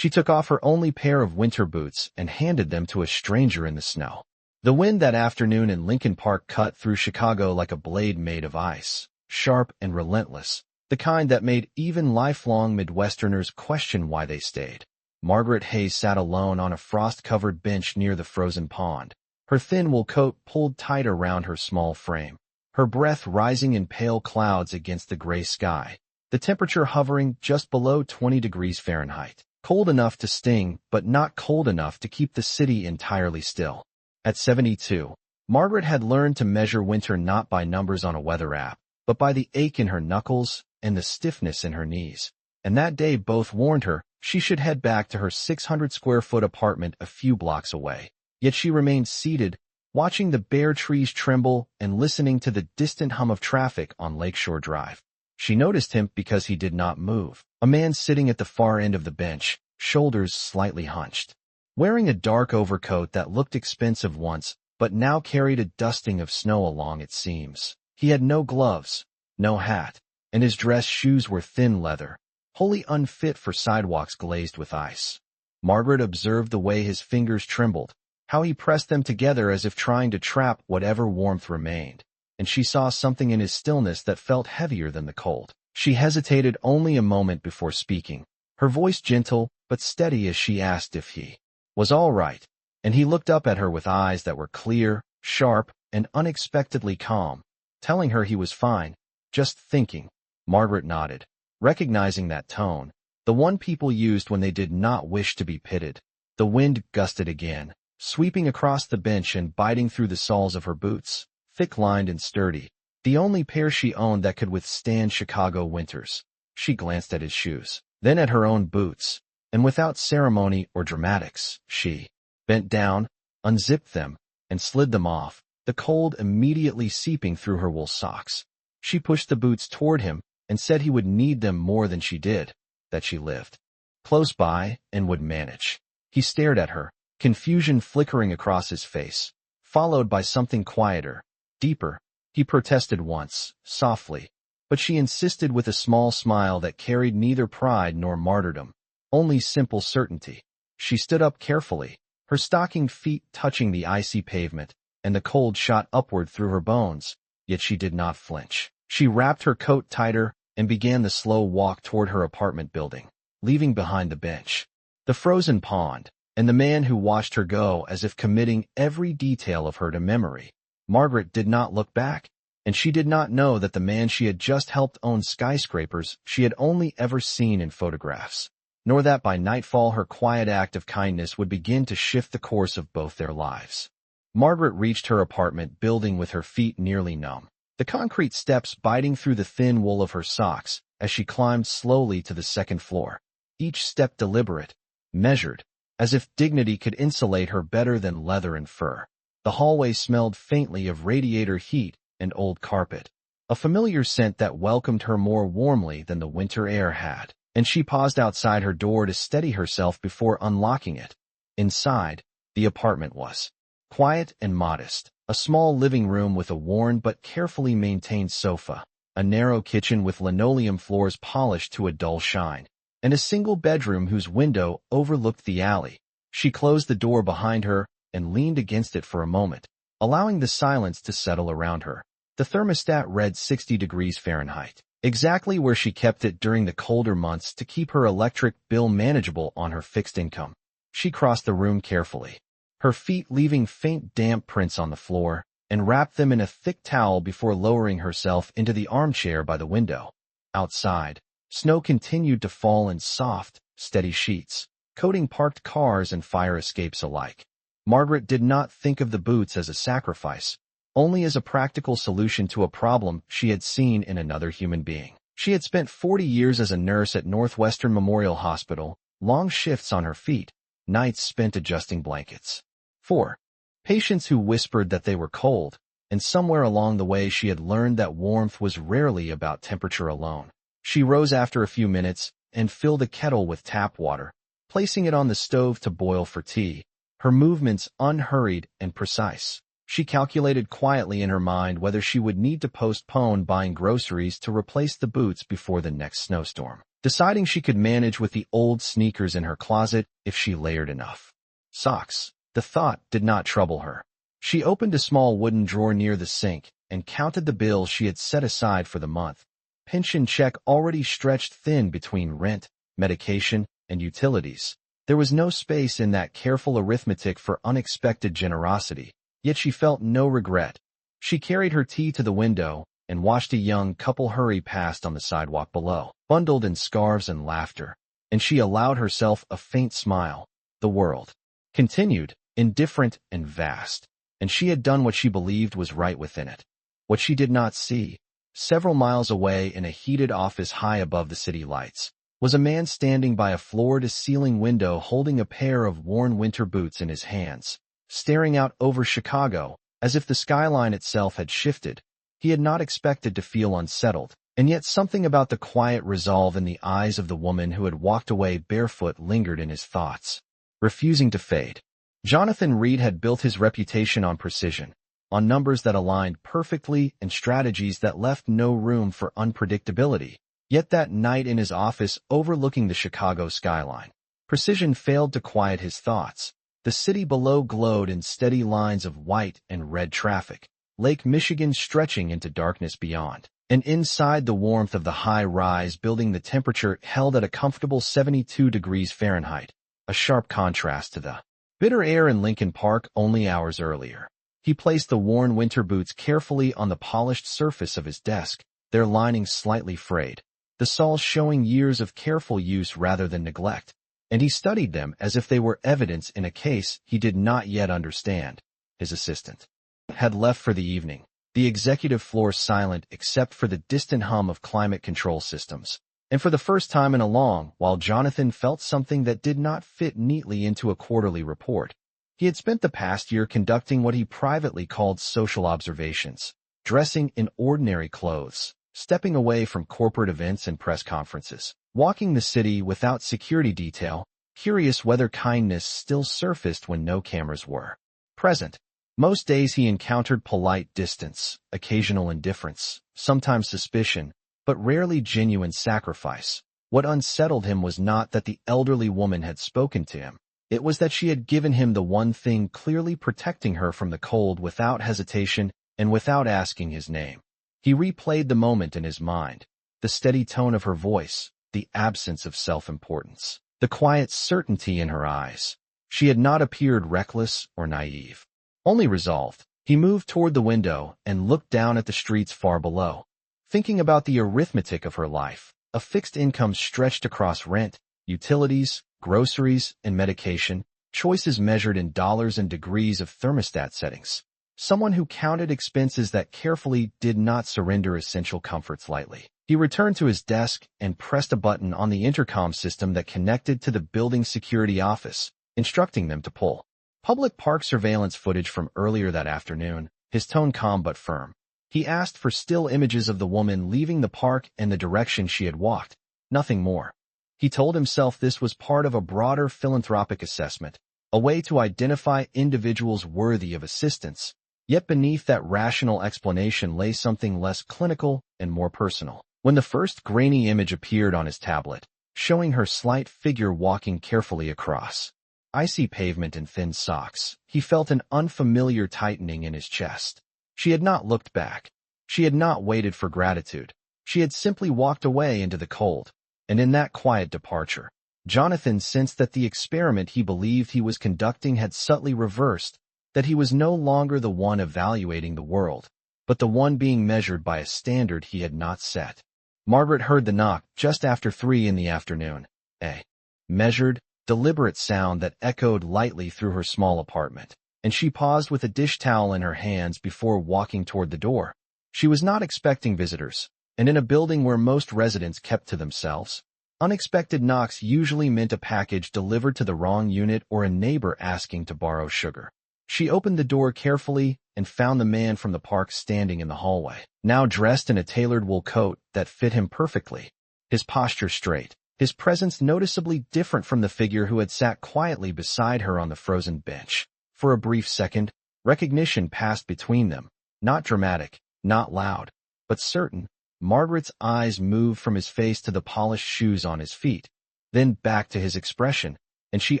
She took off her only pair of winter boots and handed them to a stranger in the snow. The wind that afternoon in Lincoln Park cut through Chicago like a blade made of ice, sharp and relentless, the kind that made even lifelong Midwesterners question why they stayed. Margaret Hayes sat alone on a frost-covered bench near the frozen pond, her thin wool coat pulled tight around her small frame, her breath rising in pale clouds against the gray sky, the temperature hovering just below 20 degrees Fahrenheit, cold enough to sting but not cold enough to keep the city entirely still. At 72, Margaret had learned to measure winter not by numbers on a weather app, but by the ache in her knuckles and the stiffness in her knees. And that day both warned her she should head back to her 600-square-foot apartment a few blocks away. Yet she remained seated, watching the bare trees tremble and listening to the distant hum of traffic on Lakeshore Drive. She noticed him because he did not move, a man sitting at the far end of the bench, shoulders slightly hunched. Wearing a dark overcoat that looked expensive once, but now carried a dusting of snow along its seams. He had no gloves, no hat, and his dress shoes were thin leather, wholly unfit for sidewalks glazed with ice. Margaret observed the way his fingers trembled, how he pressed them together as if trying to trap whatever warmth remained, and she saw something in his stillness that felt heavier than the cold. She hesitated only a moment before speaking, her voice gentle but steady as she asked if he was all right, and he looked up at her with eyes that were clear, sharp, and unexpectedly calm, telling her he was fine, just thinking. Margaret nodded, recognizing that tone, the one people used when they did not wish to be pitied. The wind gusted again, sweeping across the bench and biting through the soles of her boots, thick-lined and sturdy, the only pair she owned that could withstand Chicago winters. She glanced at his shoes, then at her own boots, and without ceremony or dramatics, she bent down, unzipped them, and slid them off, the cold immediately seeping through her wool socks. She pushed the boots toward him and said he would need them more than she did, that she lived close by and would manage. He stared at her, confusion flickering across his face, followed by something quieter, deeper. He protested once, softly, but she insisted with a small smile that carried neither pride nor martyrdom, only simple certainty. She stood up carefully, her stockinged feet touching the icy pavement, and the cold shot upward through her bones, yet she did not flinch. She wrapped her coat tighter and began the slow walk toward her apartment building, leaving behind the bench, the frozen pond, and the man who watched her go as if committing every detail of her to memory. Margaret did not look back, and she did not know that the man she had just helped own skyscrapers she had only ever seen in photographs, nor that by nightfall her quiet act of kindness would begin to shift the course of both their lives. Margaret reached her apartment building with her feet nearly numb, the concrete steps biting through the thin wool of her socks as she climbed slowly to the second floor, each step deliberate, measured, as if dignity could insulate her better than leather and fur. The hallway smelled faintly of radiator heat and old carpet, a familiar scent that welcomed her more warmly than the winter air had, and she paused outside her door to steady herself before unlocking it. Inside, the apartment was quiet and modest, a small living room with a worn but carefully maintained sofa, a narrow kitchen with linoleum floors polished to a dull shine, and a single bedroom whose window overlooked the alley. She closed the door behind her and leaned against it for a moment, allowing the silence to settle around her. The thermostat read 60 degrees Fahrenheit, exactly where she kept it during the colder months to keep her electric bill manageable on her fixed income. She crossed the room carefully, her feet leaving faint damp prints on the floor, and wrapped them in a thick towel before lowering herself into the armchair by the window. Outside, snow continued to fall in soft, steady sheets, coating parked cars and fire escapes alike. Margaret did not think of the boots as a sacrifice, only as a practical solution to a problem she had seen in another human being. She had spent 40 years as a nurse at Northwestern Memorial Hospital, long shifts on her feet, nights spent adjusting blankets for patients who whispered that they were cold, and somewhere along the way she had learned that warmth was rarely about temperature alone. She rose after a few minutes and filled a kettle with tap water, placing it on the stove to boil for tea, her movements unhurried and precise. She calculated quietly in her mind whether she would need to postpone buying groceries to replace the boots before the next snowstorm. deciding she could manage with the old sneakers in her closet if she layered enough socks. The thought did not trouble her. She opened a small wooden drawer near the sink and counted the bills she had set aside for the month. Pension check already stretched thin between rent, medication, and utilities. There was no space in that careful arithmetic for unexpected generosity, yet she felt no regret. She carried her tea to the window and watched a young couple hurry past on the sidewalk below, bundled in scarves and laughter, and she allowed herself a faint smile. The world continued, indifferent and vast, and she had done what she believed was right within it. What she did not see, several miles away in a heated office high above the city lights, was a man standing by a floor-to-ceiling window holding a pair of worn winter boots in his hands, staring out over Chicago as if the skyline itself had shifted. He had not expected to feel unsettled, and yet something about the quiet resolve in the eyes of the woman who had walked away barefoot lingered in his thoughts, refusing to fade. Jonathan Reed had built his reputation on precision, on numbers that aligned perfectly and strategies that left no room for unpredictability. Yet that night in his office overlooking the Chicago skyline, precision failed to quiet his thoughts. The city below glowed in steady lines of white and red traffic, Lake Michigan stretching into darkness beyond. And inside the warmth of the high-rise building, the temperature held at a comfortable 72 degrees Fahrenheit, a sharp contrast to the bitter air in Lincoln Park only hours earlier. He placed the worn winter boots carefully on the polished surface of his desk, their linings slightly frayed, the soles showing years of careful use rather than neglect, and he studied them as if they were evidence in a case he did not yet understand. His assistant had left for the evening, the executive floor silent except for the distant hum of climate control systems. And for the first time in a long while, Jonathan felt something that did not fit neatly into a quarterly report. He had spent the past year conducting what he privately called social observations, dressing in ordinary clothes, stepping away from corporate events and press conferences, walking the city without security detail, curious whether kindness still surfaced when no cameras were present. Most days he encountered polite distance, occasional indifference, sometimes suspicion, but rarely genuine sacrifice. What unsettled him was not that the elderly woman had spoken to him. It was that she had given him the one thing clearly protecting her from the cold without hesitation and without asking his name. He replayed the moment in his mind, the steady tone of her voice, the absence of self-importance, the quiet certainty in her eyes. She had not appeared reckless or naive, only resolved. He moved toward the window and looked down at the streets far below, thinking about the arithmetic of her life. A fixed income stretched across rent, utilities, groceries, and medication, choices measured in dollars and degrees of thermostat settings. Someone who counted expenses that carefully, did not surrender essential comforts lightly. He returned to his desk and pressed a button on the intercom system that connected to the building security office, instructing them to pull public park surveillance footage from earlier that afternoon, his tone calm but firm. He asked for still images of the woman leaving the park and the direction she had walked, nothing more. He told himself this was part of a broader philanthropic assessment, a way to identify individuals worthy of assistance, yet beneath that rational explanation lay something less clinical and more personal. When the first grainy image appeared on his tablet, showing her slight figure walking carefully across icy pavement in thin socks, he felt an unfamiliar tightening in his chest. She had not looked back. She had not waited for gratitude. She had simply walked away into the cold. And in that quiet departure, Jonathan sensed that the experiment he believed he was conducting had subtly reversed, that he was no longer the one evaluating the world, but the one being measured by a standard he had not set. Margaret heard the knock just after 3 in the afternoon, a measured, deliberate sound that echoed lightly through her small apartment, and she paused with a dish towel in her hands before walking toward the door. She was not expecting visitors, and in a building where most residents kept to themselves, unexpected knocks usually meant a package delivered to the wrong unit or a neighbor asking to borrow sugar. She opened the door carefully and found the man from the park standing in the hallway, now dressed in a tailored wool coat that fit him perfectly, his posture straight, his presence noticeably different from the figure who had sat quietly beside her on the frozen bench. For a brief second, recognition passed between them, not dramatic, not loud, but certain. Margaret's eyes moved from his face to the polished shoes on his feet, then back to his expression, and she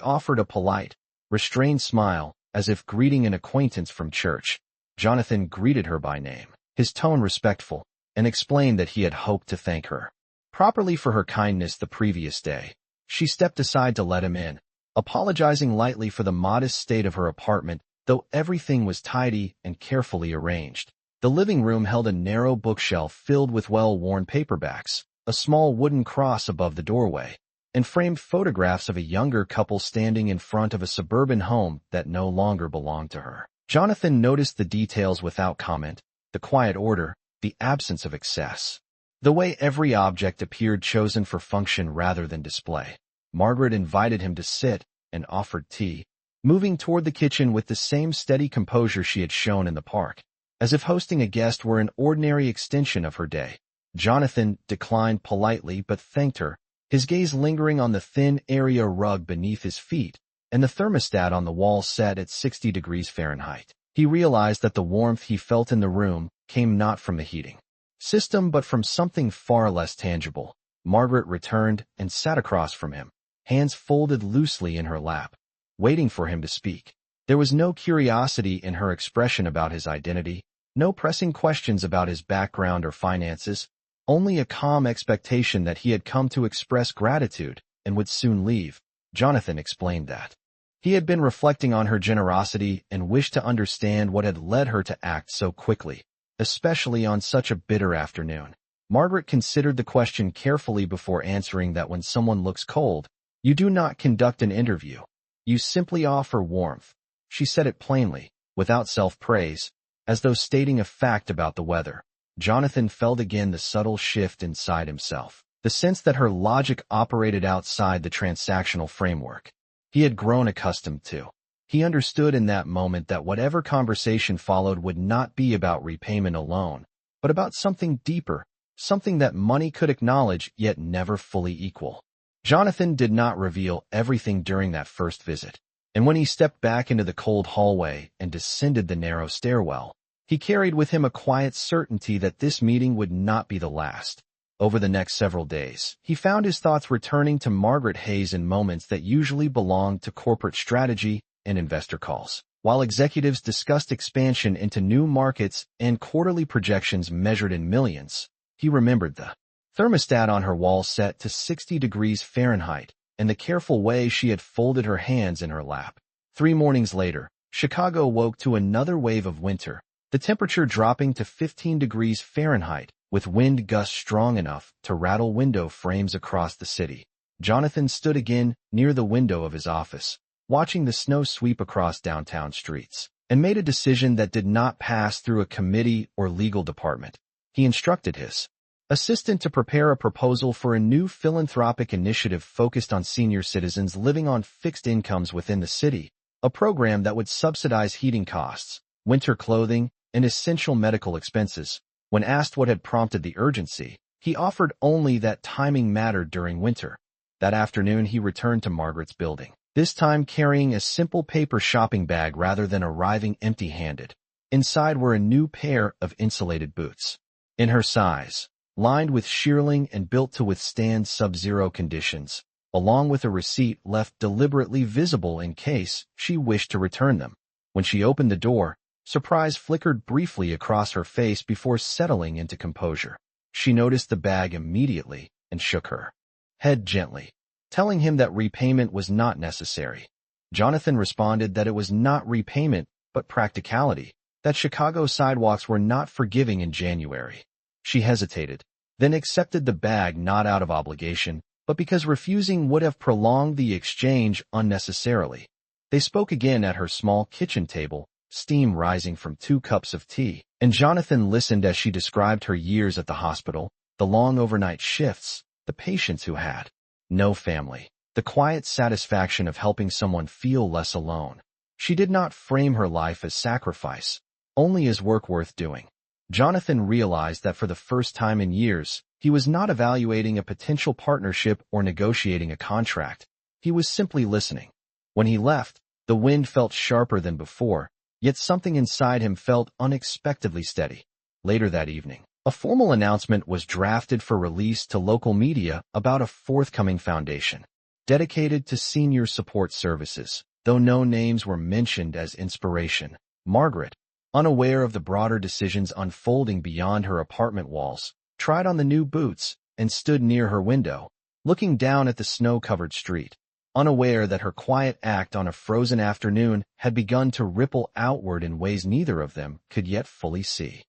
offered a polite, restrained smile, as if greeting an acquaintance from church. Jonathan greeted her by name, his tone respectful, and explained that he had hoped to thank her properly for her kindness the previous day. She stepped aside to let him in, apologizing lightly for the modest state of her apartment, though everything was tidy and carefully arranged. The living room held a narrow bookshelf filled with well-worn paperbacks, a small wooden cross above the doorway, and framed photographs of a younger couple standing in front of a suburban home that no longer belonged to her. Jonathan noticed the details without comment, the quiet order, the absence of excess, the way every object appeared chosen for function rather than display. Margaret invited him to sit and offered tea, moving toward the kitchen with the same steady composure she had shown in the park, as if hosting a guest were an ordinary extension of her day. Jonathan declined politely but thanked her, his gaze lingering on the thin area rug beneath his feet and the thermostat on the wall set at 60 degrees Fahrenheit. He realized that the warmth he felt in the room came not from the heating system but from something far less tangible. Margaret returned and sat across from him, hands folded loosely in her lap, waiting for him to speak. There was no curiosity in her expression about his identity, no pressing questions about his background or finances, only a calm expectation that he had come to express gratitude and would soon leave. Jonathan explained that he had been reflecting on her generosity and wished to understand what had led her to act so quickly, especially on such a bitter afternoon. Margaret considered the question carefully before answering that when someone looks cold, you do not conduct an interview. You simply offer warmth. She said it plainly, without self-praise, as though stating a fact about the weather. Jonathan felt again the subtle shift inside himself, the sense that her logic operated outside the transactional framework he had grown accustomed to. He understood in that moment that whatever conversation followed would not be about repayment alone, but about something deeper, something that money could acknowledge yet never fully equal. Jonathan did not reveal everything during that first visit, and when he stepped back into the cold hallway and descended the narrow stairwell, he carried with him a quiet certainty that this meeting would not be the last. Over the next several days, he found his thoughts returning to Margaret Hayes in moments that usually belonged to corporate strategy and investor calls. While executives discussed expansion into new markets and quarterly projections measured in millions, he remembered the thermostat on her wall set to 60 degrees Fahrenheit and the careful way she had folded her hands in her lap. 3 mornings later, Chicago woke to another wave of winter, the temperature dropping to 15 degrees Fahrenheit, with wind gusts strong enough to rattle window frames across the city. Jonathan stood again near the window of his office, watching the snow sweep across downtown streets, and made a decision that did not pass through a committee or legal department. He instructed his assistant to prepare a proposal for a new philanthropic initiative focused on senior citizens living on fixed incomes within the city, a program that would subsidize heating costs, winter clothing, and essential medical expenses. When asked what had prompted the urgency, he offered only that timing mattered during winter. That afternoon he returned to Margaret's building, this time carrying a simple paper shopping bag rather than arriving empty-handed. Inside were a new pair of insulated boots, in her size, lined with shearling and built to withstand sub-zero conditions, along with a receipt left deliberately visible in case she wished to return them. When she opened the door, surprise flickered briefly across her face before settling into composure. She noticed the bag immediately and shook her head gently, telling him that repayment was not necessary. Jonathan responded that it was not repayment but practicality, that Chicago sidewalks were not forgiving in January. She hesitated, then accepted the bag not out of obligation, but because refusing would have prolonged the exchange unnecessarily. They spoke again at her small kitchen table, steam rising from 2 cups of tea, and Jonathan listened as she described her years at the hospital, the long overnight shifts, the patients who had no family, the quiet satisfaction of helping someone feel less alone. She did not frame her life as sacrifice, only as work worth doing. Jonathan realized that for the first time in years, he was not evaluating a potential partnership or negotiating a contract. He was simply listening. When he left, the wind felt sharper than before, yet something inside him felt unexpectedly steady. Later that evening, A formal announcement was drafted for release to local media about a forthcoming foundation dedicated to senior support services, though no names were mentioned as inspiration. Margaret, unaware of the broader decisions unfolding beyond her apartment walls, tried on the new boots and stood near her window, looking down at the snow-covered street, unaware that her quiet act on a frozen afternoon had begun to ripple outward in ways neither of them could yet fully see.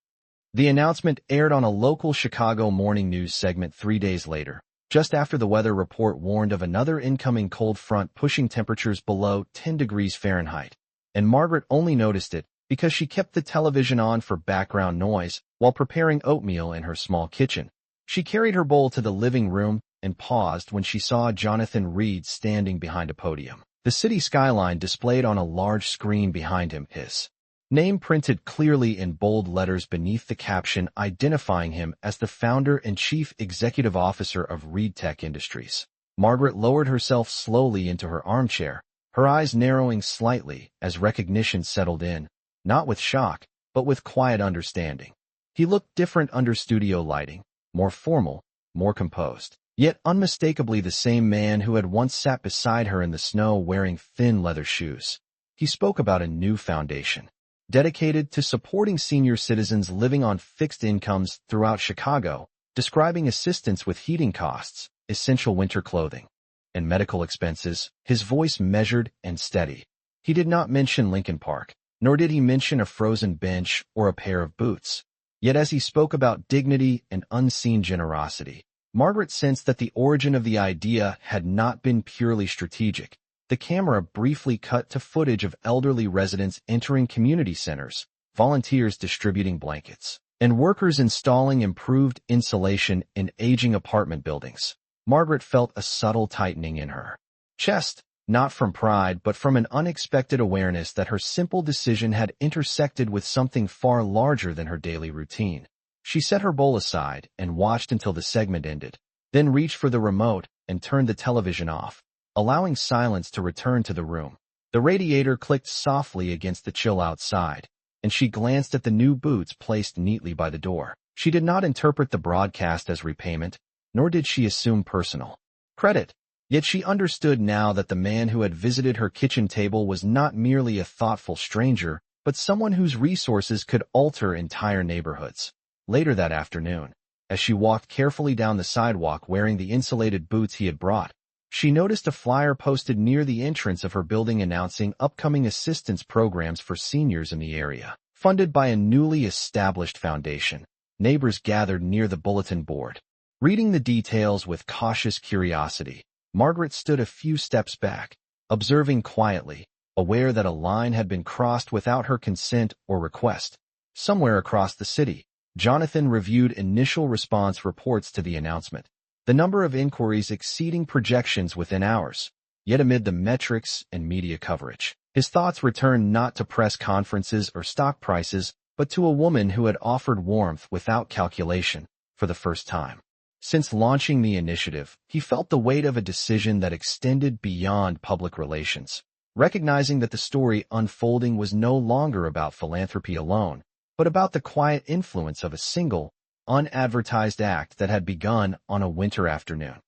The announcement aired on a local Chicago morning news segment 3 days later, just after the weather report warned of another incoming cold front pushing temperatures below 10 degrees Fahrenheit, and Margaret only noticed it because she kept the television on for background noise while preparing oatmeal in her small kitchen. She carried her bowl to the living room and paused when she saw Jonathan Reed standing behind a podium. The city skyline displayed on a large screen behind him, his name printed clearly in bold letters beneath the caption identifying him as the founder and chief executive officer of Reed Tech Industries. Margaret lowered herself slowly into her armchair, her eyes narrowing slightly as recognition settled in, not with shock, but with quiet understanding. He looked different under studio lighting, more formal, more composed, yet unmistakably the same man who had once sat beside her in the snow wearing thin leather shoes. He spoke about a new foundation, dedicated to supporting senior citizens living on fixed incomes throughout Chicago, describing assistance with heating costs, essential winter clothing, and medical expenses, his voice measured and steady. He did not mention Lincoln Park, nor did he mention a frozen bench or a pair of boots. Yet as he spoke about dignity and unseen generosity, Margaret sensed that the origin of the idea had not been purely strategic. The camera briefly cut to footage of elderly residents entering community centers, volunteers distributing blankets, and workers installing improved insulation in aging apartment buildings. Margaret felt a subtle tightening in her chest, not from pride but from an unexpected awareness that her simple decision had intersected with something far larger than her daily routine. She set her bowl aside and watched until the segment ended, then reached for the remote and turned the television off, allowing silence to return to the room. The radiator clicked softly against the chill outside, and she glanced at the new boots placed neatly by the door. She did not interpret the broadcast as repayment, nor did she assume personal credit. Yet she understood now that the man who had visited her kitchen table was not merely a thoughtful stranger, but someone whose resources could alter entire neighborhoods. Later that afternoon, as she walked carefully down the sidewalk wearing the insulated boots he had brought, she noticed a flyer posted near the entrance of her building announcing upcoming assistance programs for seniors in the area, funded by a newly established foundation. Neighbors gathered near the bulletin board. Reading the details with cautious curiosity, Margaret stood a few steps back, observing quietly, aware that a line had been crossed without her consent or request. Somewhere across the city, Jonathan reviewed initial response reports to the announcement, the number of inquiries exceeding projections within hours. Yet amid the metrics and media coverage, his thoughts returned not to press conferences or stock prices, but to a woman who had offered warmth without calculation for the first time. Since launching the initiative, he felt the weight of a decision that extended beyond public relations, recognizing that the story unfolding was no longer about philanthropy alone, but about the quiet influence of a single, unadvertised act that had begun on a winter afternoon.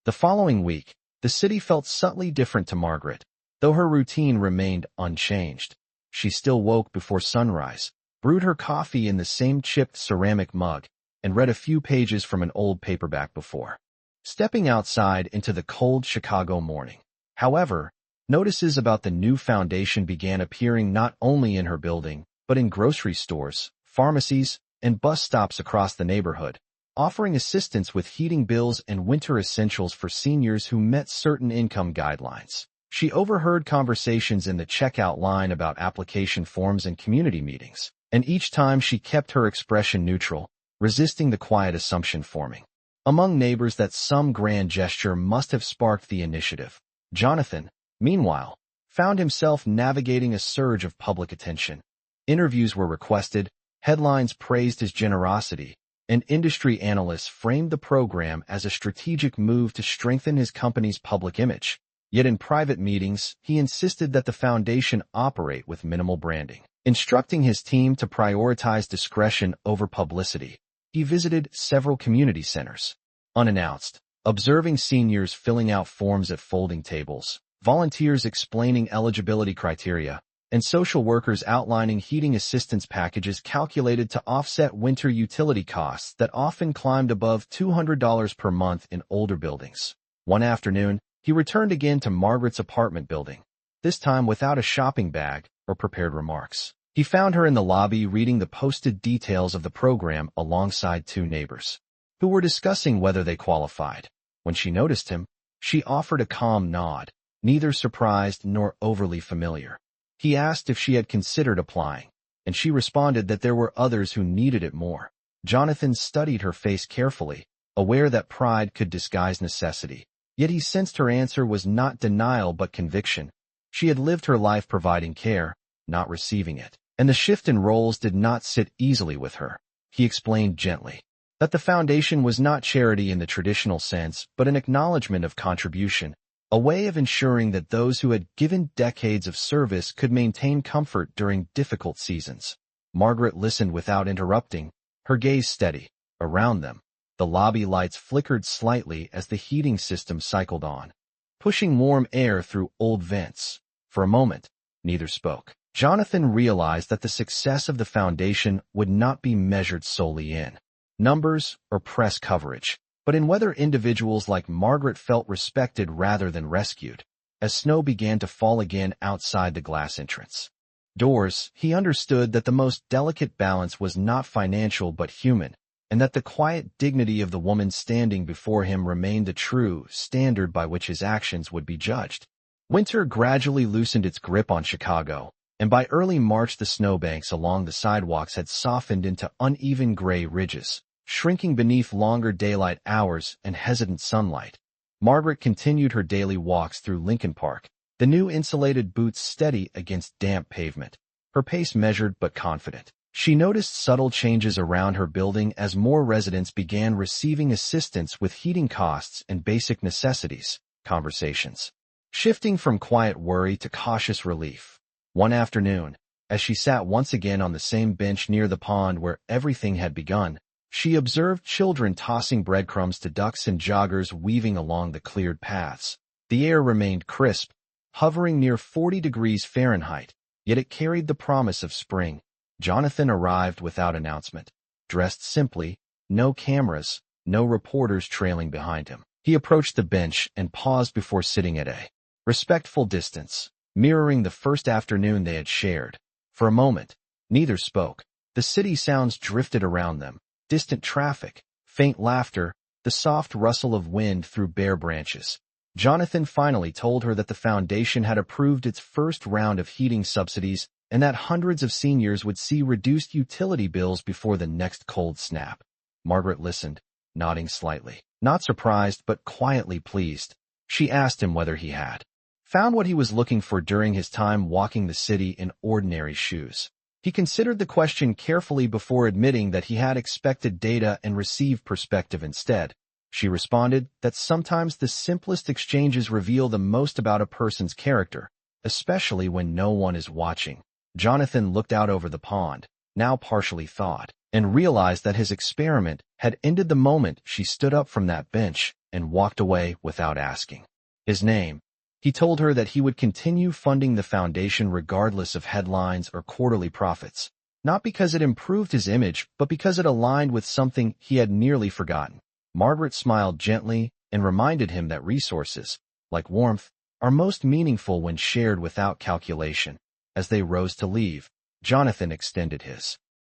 The following week, the city felt subtly different to Margaret, though her routine remained unchanged. She still woke before sunrise, brewed her coffee in the same chipped ceramic mug, and read a few pages from an old paperback before stepping outside into the cold Chicago morning. However, notices about the new foundation began appearing not only in her building, but in grocery stores, pharmacies, and bus stops across the neighborhood, offering assistance with heating bills and winter essentials for seniors who met certain income guidelines. She overheard conversations in the checkout line about application forms and community meetings, and each time she kept her expression neutral, resisting the quiet assumption forming among neighbors that some grand gesture must have sparked the initiative. Jonathan, meanwhile, found himself navigating a surge of public attention. Interviews were requested, headlines praised his generosity, and industry analysts framed the program as a strategic move to strengthen his company's public image. Yet in private meetings, he insisted that the foundation operate with minimal branding, instructing his team to prioritize discretion over publicity. He he visited several community centers. Unannounced, observing seniors filling out forms at folding tables, volunteers explaining eligibility criteria, and social workers outlining heating assistance packages calculated to offset winter utility costs that often climbed above $200 per month in older buildings. One afternoon, he returned again to Margaret's apartment building, this time without a shopping bag or prepared remarks. He found her in the lobby reading the posted details of the program alongside two neighbors, who were discussing whether they qualified. When she noticed him, she offered a calm nod, neither surprised nor overly familiar. He asked if she had considered applying, and she responded that there were others who needed it more. Jonathan studied her face carefully, aware that pride could disguise necessity. Yet he sensed her answer was not denial but conviction. She had lived her life providing care, not receiving it, and the shift in roles did not sit easily with her. He explained gently that the foundation was not charity in the traditional sense, but an acknowledgement of contribution, a way of ensuring that those who had given decades of service could maintain comfort during difficult seasons. Margaret listened without interrupting, her gaze steady. Around them, the lobby lights flickered slightly as the heating system cycled on, pushing warm air through old vents. For a moment, neither spoke. Jonathan realized that the success of the foundation would not be measured solely in numbers or press coverage, but in whether individuals like Margaret felt respected rather than rescued. As snow began to fall again outside the glass entrance doors, he understood that the most delicate balance was not financial but human, and that the quiet dignity of the woman standing before him remained the true standard by which his actions would be judged. Winter gradually loosened its grip on Chicago, and by early March the snowbanks along the sidewalks had softened into uneven gray ridges, shrinking beneath longer daylight hours and hesitant sunlight. Margaret continued her daily walks through Lincoln Park, the new insulated boots steady against damp pavement, her pace measured but confident. She noticed subtle changes around her building as more residents began receiving assistance with heating costs and basic necessities. Conversations shifting from quiet worry to cautious relief. One afternoon, as she sat once again on the same bench near the pond where everything had begun, she observed children tossing breadcrumbs to ducks and joggers weaving along the cleared paths. The air remained crisp, hovering near 40 degrees Fahrenheit, yet it carried the promise of spring. Jonathan arrived without announcement, dressed simply, no cameras, no reporters trailing behind him. He approached the bench and paused before sitting at a respectful distance, mirroring the first afternoon they had shared. For a moment, neither spoke. The city sounds drifted around them. Distant traffic, faint laughter, the soft rustle of wind through bare branches. Jonathan finally told her that the foundation had approved its first round of heating subsidies and that hundreds of seniors would see reduced utility bills before the next cold snap. Margaret listened, nodding slightly, not surprised but quietly pleased. She asked him whether he had found what he was looking for during his time walking the city in ordinary shoes. He considered the question carefully before admitting that he had expected data and received perspective instead. She responded that sometimes the simplest exchanges reveal the most about a person's character, especially when no one is watching. Jonathan looked out over the pond, now partially thawed, and realized that his experiment had ended the moment she stood up from that bench and walked away without asking his name. He told her that he would continue funding the foundation regardless of headlines or quarterly profits, not because it improved his image, but because it aligned with something he had nearly forgotten. Margaret smiled gently and reminded him that resources, like warmth, are most meaningful when shared without calculation. As they rose to leave, Jonathan extended his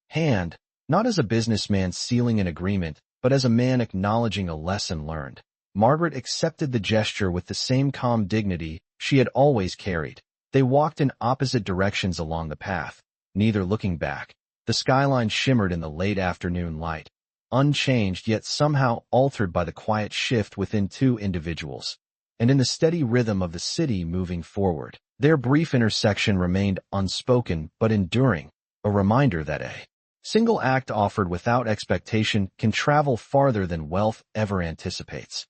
hand, not as a businessman sealing an agreement, but as a man acknowledging a lesson learned. Margaret accepted the gesture with the same calm dignity she had always carried. They walked in opposite directions along the path, neither looking back. The skyline shimmered in the late afternoon light, unchanged yet somehow altered by the quiet shift within two individuals, and in the steady rhythm of the city moving forward. Their brief intersection remained unspoken but enduring, a reminder that a single act offered without expectation can travel farther than wealth ever anticipates.